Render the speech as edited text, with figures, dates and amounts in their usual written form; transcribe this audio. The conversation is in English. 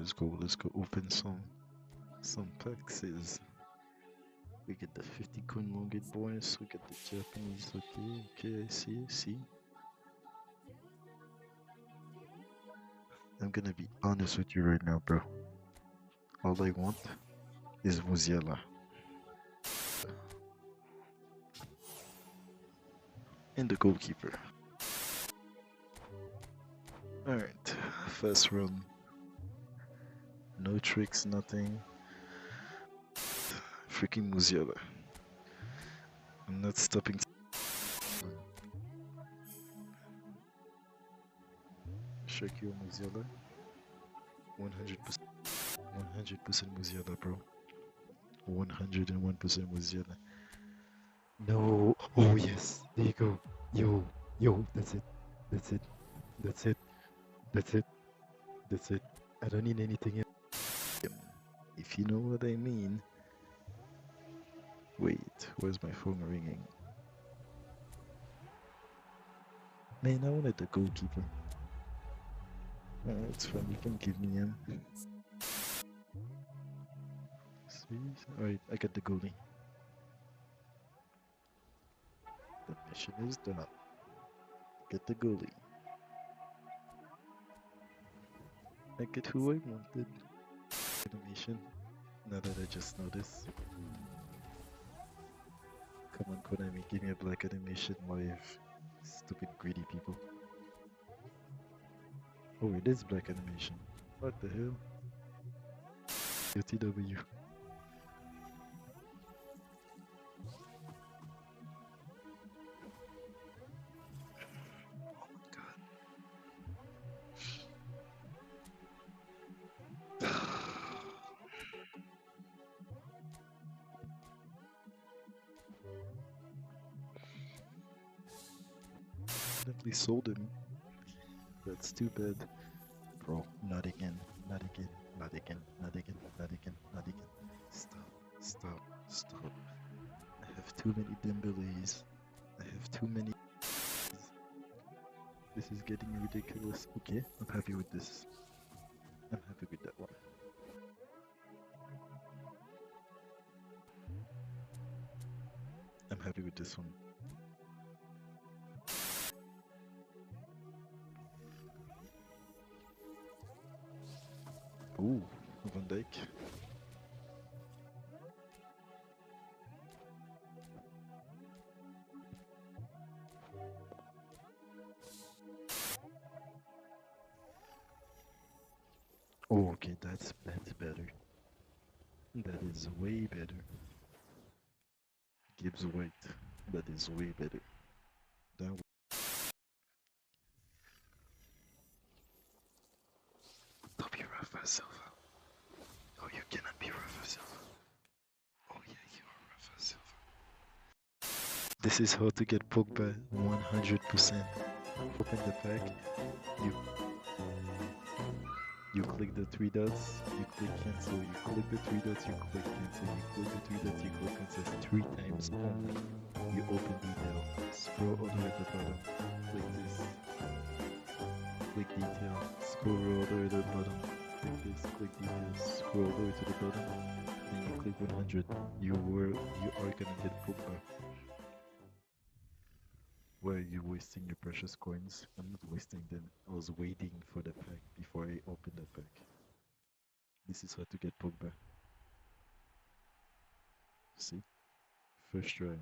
Let's go open some packs. We get the 50 coin long bonus, we get the Japanese, okay, I see. I'm gonna be honest with you right now, bro. All I want is Musiala. And the goalkeeper. Alright, first run. No tricks, nothing. Freaking Musiala. I'm not stopping. Shakio Musiala. 100%. 100% Musiala, bro. 101% Musiala. No. Oh, yes. There you go. Yo. That's it. I don't need anything else. If you know what I mean. Wait, where's my phone ringing? Man, I wanted the goalkeeper. It's fine, you can give me him. Alright, I got the goalie. The mission is done. Get the goalie. I get who I wanted. Animation. Now that I just noticed. Come on, Konami, give me a black animation live. Stupid greedy people. Oh, it is black animation. What the hell? TW. Oh my god. Definitely sold him. That's too bad. Bro, not again. Stop. I have too many Dembélés. I have too many. This is getting ridiculous. Okay, I'm happy with this. I'm happy with that one. I'm happy with this one. Ooh, Van Dijk. Oh, okay, that's better. That is way better. Gibbs White. That is way better. That. Don't be Rafa Silva. Oh, you cannot be Rafa Silva. Oh yeah, you are Rafa Silva. This is how to get Pogba 100%. Open the pack. You click the three dots, you click cancel, you click the three dots, you click cancel, you click the three dots, you click cancel 3 times only. You open detail, scroll all the way at the bottom, click this, click detail, scroll all the way to the bottom, click this, click detail, scroll all the way to the bottom, then you click 100. You are gonna get Pogba. Why are you wasting your precious coins? I'm not wasting them. I was waiting for the pack before I opened the pack. This is how to get Pogba. See? First try.